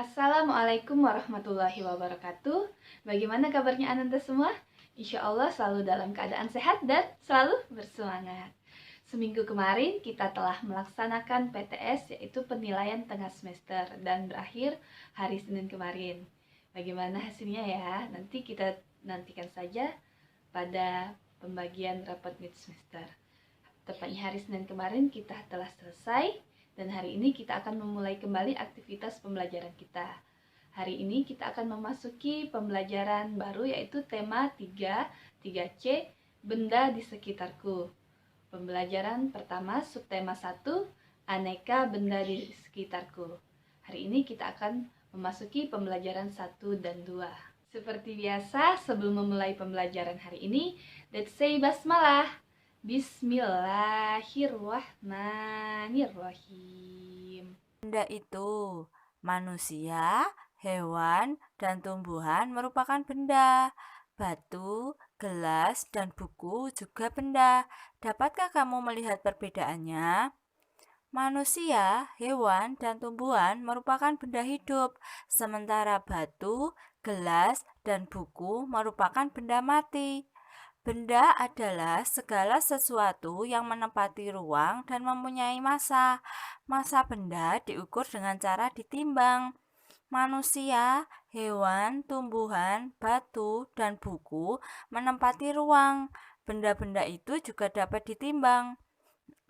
Assalamualaikum warahmatullahi wabarakatuh. Bagaimana kabarnya Ananda semua? Insya Allah selalu dalam keadaan sehat dan selalu bersemangat. Seminggu kemarin kita telah melaksanakan PTS, yaitu penilaian tengah semester, dan berakhir hari Senin kemarin. Bagaimana hasilnya ya? Nanti kita nantikan saja pada pembagian rapat mid semester. Tepatnya hari Senin kemarin kita telah selesai, dan hari ini kita akan memulai kembali aktivitas pembelajaran kita. Hari ini kita akan memasuki pembelajaran baru, yaitu tema 3C, benda di sekitarku. Pembelajaran pertama, subtema 1, aneka benda di sekitarku. Hari ini kita akan memasuki pembelajaran 1 dan 2. Seperti biasa, sebelum memulai pembelajaran hari ini, let's say basmalah. Bismillahirrahmanirrahim. Benda itu, manusia, hewan, dan tumbuhan merupakan benda. Batu, gelas, dan buku juga benda. Dapatkah kamu melihat perbedaannya? Manusia, hewan, dan tumbuhan merupakan benda hidup, sementara batu, gelas, dan buku merupakan benda mati. Benda adalah segala sesuatu yang menempati ruang dan mempunyai massa. Massa benda diukur dengan cara ditimbang. Manusia, hewan, tumbuhan, batu, dan buku menempati ruang. Benda-benda itu juga dapat ditimbang.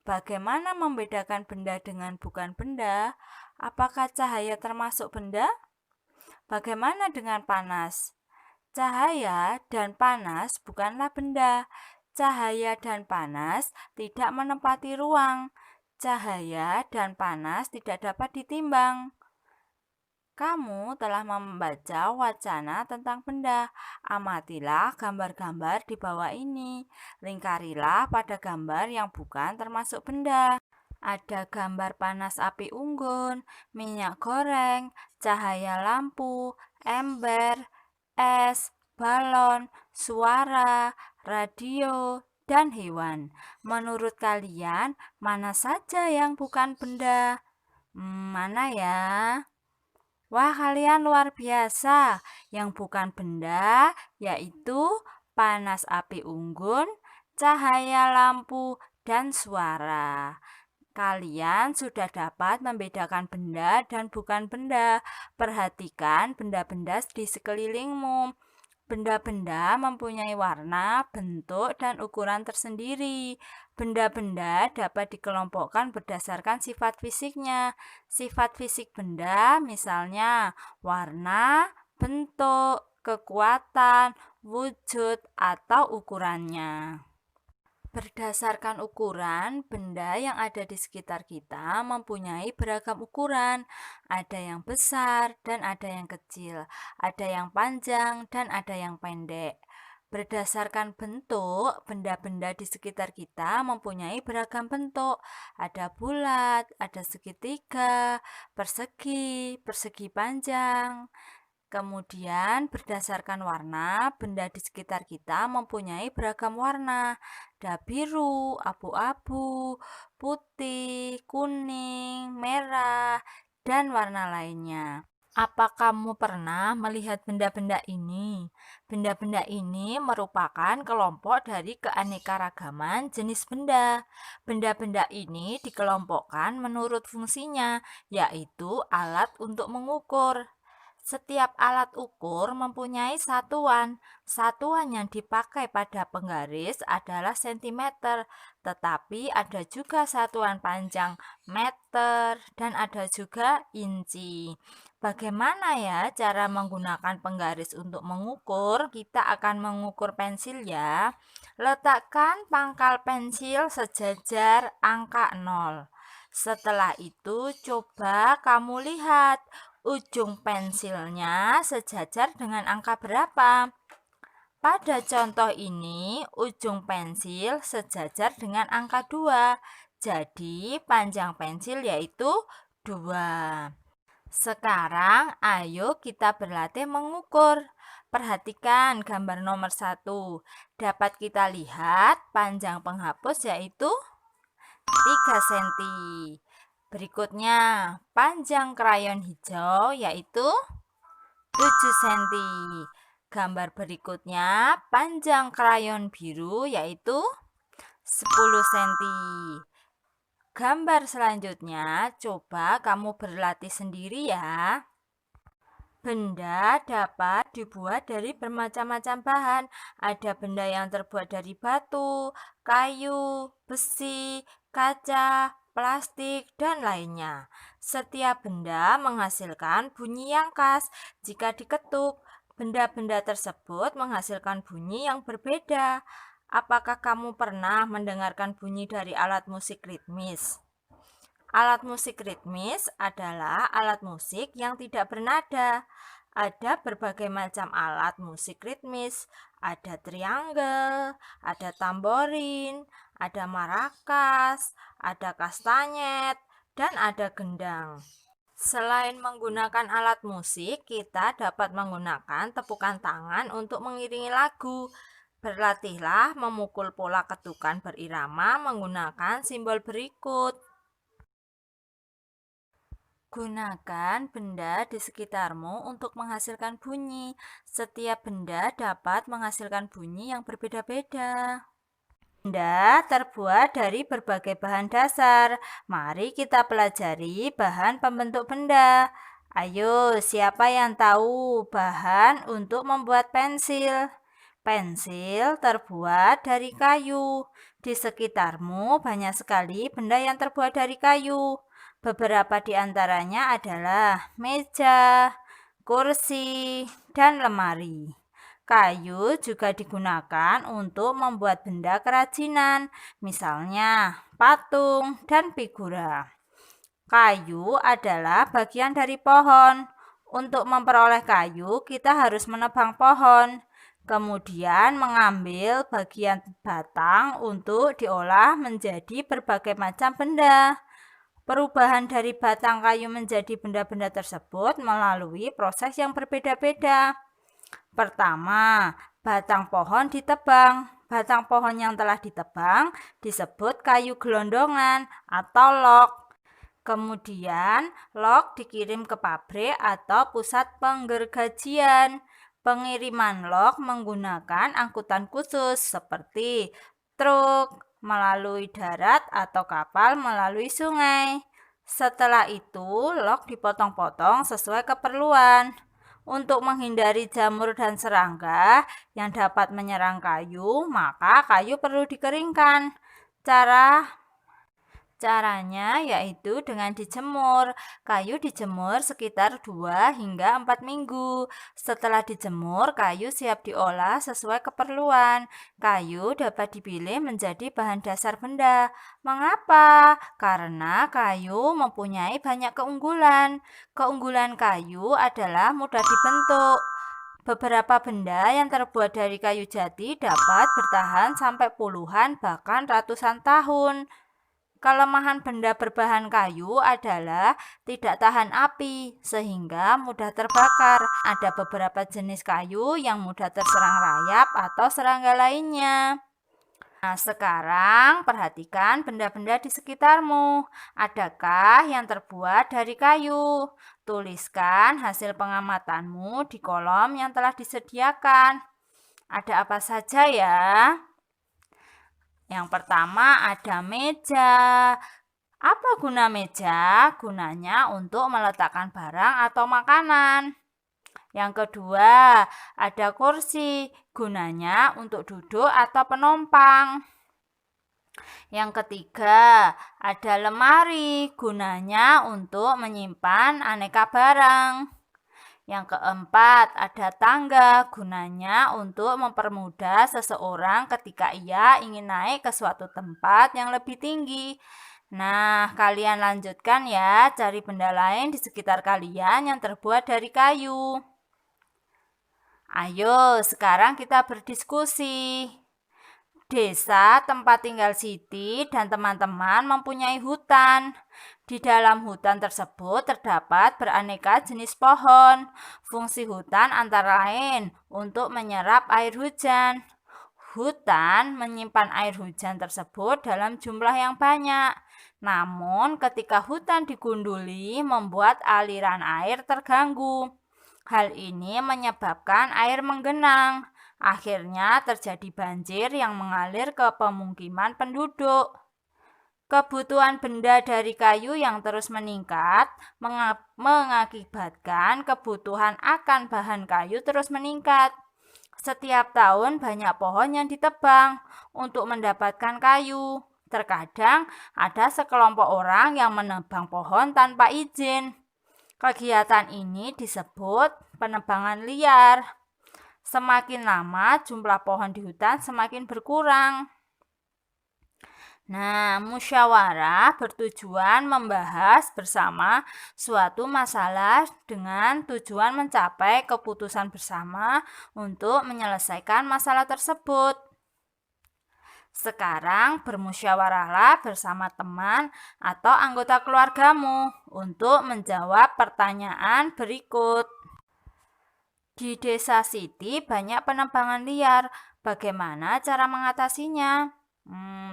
Bagaimana membedakan benda dengan bukan benda? Apakah cahaya termasuk benda? Bagaimana dengan panas? Cahaya dan panas bukanlah benda. Cahaya dan panas tidak menempati ruang. Cahaya dan panas tidak dapat ditimbang. Kamu telah membaca wacana tentang benda. Amatilah gambar-gambar di bawah ini. Lingkarilah pada gambar yang bukan termasuk benda. Ada gambar panas api unggun, minyak goreng, cahaya lampu, ember, es, balon, suara, radio, dan hewan. Menurut kalian, mana saja yang bukan benda? Mana ya? Wah, kalian luar biasa. Yang bukan benda yaitu panas api unggun, cahaya lampu, dan suara. Kalian sudah dapat membedakan benda dan bukan benda. Perhatikan benda-benda di sekelilingmu. Benda-benda mempunyai warna, bentuk, dan ukuran tersendiri. Benda-benda dapat dikelompokkan berdasarkan sifat fisiknya. Sifat fisik benda misalnya warna, bentuk, kekuatan, wujud, atau ukurannya. Berdasarkan ukuran, benda yang ada di sekitar kita mempunyai beragam ukuran. Ada yang besar dan ada yang kecil, ada yang panjang dan ada yang pendek. Berdasarkan bentuk, benda-benda di sekitar kita mempunyai beragam bentuk. Ada bulat, ada segitiga, persegi, persegi panjang. Kemudian berdasarkan warna, benda di sekitar kita mempunyai beragam warna. Ada biru, abu-abu, putih, kuning, merah, dan warna lainnya. Apa kamu pernah melihat benda-benda ini? Benda-benda ini merupakan kelompok dari keanekaragaman jenis benda. Benda-benda ini dikelompokkan menurut fungsinya, yaitu alat untuk mengukur. Setiap alat ukur mempunyai satuan. Satuan yang dipakai pada penggaris adalah sentimeter, tetapi ada juga satuan panjang meter dan ada juga inci. Bagaimana ya cara menggunakan penggaris untuk mengukur? Kita akan mengukur pensil ya. Letakkan pangkal pensil sejajar angka 0. Setelah itu coba kamu lihat ujung pensilnya sejajar dengan angka berapa. Pada contoh ini, ujung pensil sejajar dengan angka 2. Jadi, panjang pensil yaitu 2. Sekarang, ayo kita berlatih mengukur. Perhatikan gambar nomor 1. Dapat kita lihat panjang penghapus yaitu 3 cm. Berikutnya, panjang krayon hijau yaitu 7 cm. Gambar berikutnya, panjang krayon biru yaitu 10 cm. Gambar selanjutnya, coba kamu berlatih sendiri ya. Benda dapat dibuat dari bermacam-macam bahan. Ada benda yang terbuat dari batu, kayu, besi, kaca, plastik, dan lainnya. Setiap benda menghasilkan bunyi yang khas. Jika diketuk, benda-benda tersebut menghasilkan bunyi yang berbeda. Apakah kamu pernah mendengarkan bunyi dari alat musik ritmis? Alat musik ritmis adalah alat musik yang tidak bernada. Ada berbagai macam alat musik ritmis. Ada triangle, ada tamborin, ada marakas, ada kastanyet, dan ada gendang. Selain menggunakan alat musik, kita dapat menggunakan tepukan tangan untuk mengiringi lagu. Berlatihlah memukul pola ketukan berirama menggunakan simbol berikut. Gunakan benda di sekitarmu untuk menghasilkan bunyi. Setiap benda dapat menghasilkan bunyi yang berbeda-beda. Benda terbuat dari berbagai bahan dasar. Mari kita pelajari bahan pembentuk benda. Ayo, siapa yang tahu bahan untuk membuat pensil? Pensil terbuat dari kayu. Di sekitarmu banyak sekali benda yang terbuat dari kayu. Beberapa di antaranya adalah meja, kursi, dan lemari. Kayu juga digunakan untuk membuat benda kerajinan, misalnya patung dan figura. Kayu adalah bagian dari pohon. Untuk memperoleh kayu, kita harus menebang pohon, kemudian mengambil bagian batang untuk diolah menjadi berbagai macam benda. Perubahan dari batang kayu menjadi benda-benda tersebut melalui proses yang berbeda-beda. Pertama, batang pohon ditebang. Batang pohon yang telah ditebang disebut kayu gelondongan atau log. Kemudian, log dikirim ke pabrik atau pusat penggergajian. Pengiriman log menggunakan angkutan khusus seperti truk, melalui darat atau kapal melalui sungai. Setelah itu, log dipotong-potong sesuai keperluan. Untuk menghindari jamur dan serangga yang dapat menyerang kayu, maka kayu perlu dikeringkan. Caranya yaitu dengan dijemur. Kayu dijemur sekitar 2 hingga 4 minggu. Setelah dijemur, kayu siap diolah sesuai keperluan. Kayu dapat dipilih menjadi bahan dasar benda. Mengapa? Karena kayu mempunyai banyak keunggulan. Keunggulan kayu adalah mudah dibentuk. Beberapa benda yang terbuat dari kayu jati dapat bertahan sampai puluhan bahkan ratusan tahun. Kelemahan benda berbahan kayu adalah tidak tahan api, sehingga mudah terbakar. Ada beberapa jenis kayu yang mudah terserang rayap atau serangga lainnya. Nah, sekarang perhatikan benda-benda di sekitarmu. Adakah yang terbuat dari kayu? Tuliskan hasil pengamatanmu di kolom yang telah disediakan. Ada apa saja ya? Yang pertama ada meja. Apa guna meja? Gunanya untuk meletakkan barang atau makanan. Yang kedua, ada kursi. Gunanya untuk duduk atau penumpang. Yang ketiga, ada lemari. Gunanya untuk menyimpan aneka barang. Yang keempat, ada tangga, gunanya untuk mempermudah seseorang ketika ia ingin naik ke suatu tempat yang lebih tinggi. Nah, kalian lanjutkan ya, cari benda lain di sekitar kalian yang terbuat dari kayu. Ayo, sekarang kita berdiskusi. Desa tempat tinggal Siti dan teman-teman mempunyai hutan. Di dalam hutan tersebut terdapat beraneka jenis pohon. Fungsi hutan antara lain untuk menyerap air hujan. Hutan menyimpan air hujan tersebut dalam jumlah yang banyak. Namun, ketika hutan digunduli, membuat aliran air terganggu. Hal ini menyebabkan air menggenang. Akhirnya terjadi banjir yang mengalir ke pemukiman penduduk. Kebutuhan benda dari kayu yang terus meningkat mengakibatkan kebutuhan akan bahan kayu terus meningkat. Setiap tahun banyak pohon yang ditebang untuk mendapatkan kayu. Terkadang ada sekelompok orang yang menebang pohon tanpa izin. Kegiatan ini disebut penebangan liar. Semakin lama jumlah pohon di hutan semakin berkurang. Nah, musyawarah bertujuan membahas bersama suatu masalah dengan tujuan mencapai keputusan bersama untuk menyelesaikan masalah tersebut. Sekarang bermusyawarahlah bersama teman atau anggota keluargamu untuk menjawab pertanyaan berikut. Di desa Siti banyak penebangan liar. Bagaimana cara mengatasinya?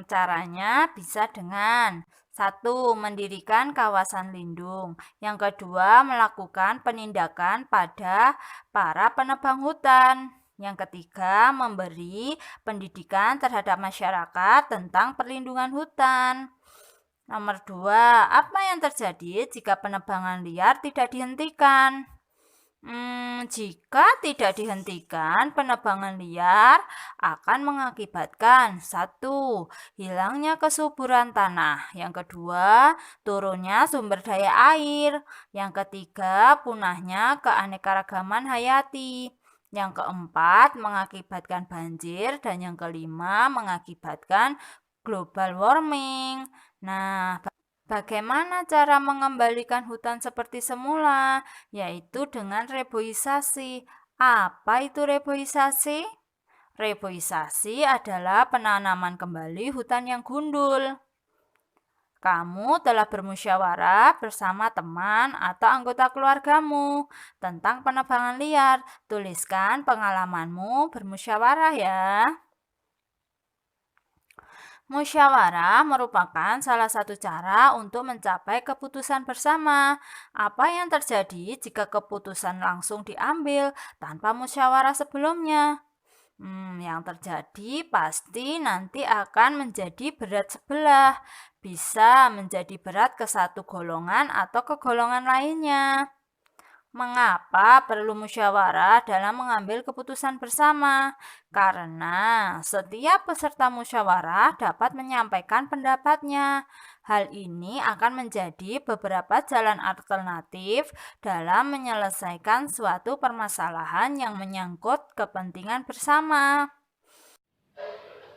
Caranya bisa dengan 1. Mendirikan kawasan lindung. Yang kedua, melakukan penindakan pada para penebang hutan. Yang ketiga, memberi pendidikan terhadap masyarakat tentang perlindungan hutan. Nomor 2, apa yang terjadi jika penebangan liar tidak dihentikan? Jika tidak dihentikan, penebangan liar akan mengakibatkan 1. Hilangnya kesuburan tanah. Yang kedua, turunnya sumber daya air. Yang ketiga, punahnya keanekaragaman hayati. Yang keempat, mengakibatkan banjir. Dan yang kelima, mengakibatkan global warming. Nah, bagaimana cara mengembalikan hutan seperti semula? Yaitu dengan reboisasi. Apa itu reboisasi? Reboisasi adalah penanaman kembali hutan yang gundul. Kamu telah bermusyawarah bersama teman atau anggota keluargamu tentang penebangan liar. Tuliskan pengalamanmu bermusyawarah ya. Musyawarah merupakan salah satu cara untuk mencapai keputusan bersama. Apa yang terjadi jika keputusan langsung diambil tanpa musyawarah sebelumnya? Yang terjadi pasti nanti akan menjadi berat sebelah. Bisa menjadi berat ke satu golongan atau ke golongan lainnya. Mengapa perlu musyawarah dalam mengambil keputusan bersama? Karena setiap peserta musyawarah dapat menyampaikan pendapatnya. Hal ini akan menjadi beberapa jalan alternatif dalam menyelesaikan suatu permasalahan yang menyangkut kepentingan bersama.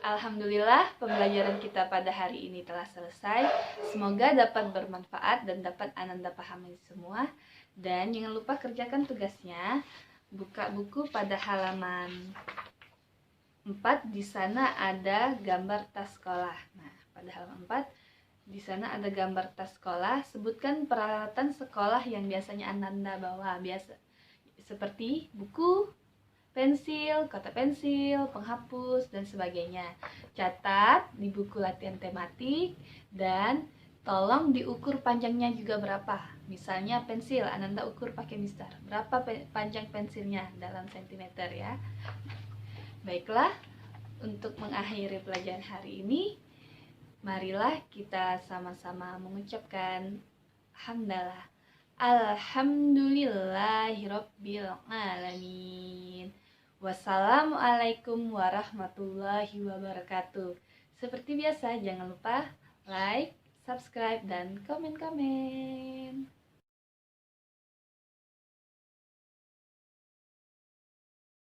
Alhamdulillah, pembelajaran kita pada hari ini telah selesai. Semoga dapat bermanfaat dan dapat Ananda pahami semua. Dan jangan lupa kerjakan tugasnya. Buka buku pada halaman 4, di sana ada gambar tas sekolah. Nah, pada halaman 4, di sana ada gambar tas sekolah. Sebutkan peralatan sekolah yang biasanya Ananda bawa. Seperti buku, pensil, kotak pensil, penghapus, dan sebagainya. Catat di buku latihan tematik dan tolong diukur panjangnya juga berapa. Misalnya pensil, Ananda ukur pakai mistar. Berapa panjang pensilnya dalam sentimeter ya. Baiklah, untuk mengakhiri pelajaran hari ini, marilah kita sama-sama mengucapkan hamdalah. Alhamdulillahirabbil alamin. Wassalamualaikum warahmatullahi wabarakatuh. Seperti biasa, jangan lupa like, subscribe, dan komen-komen.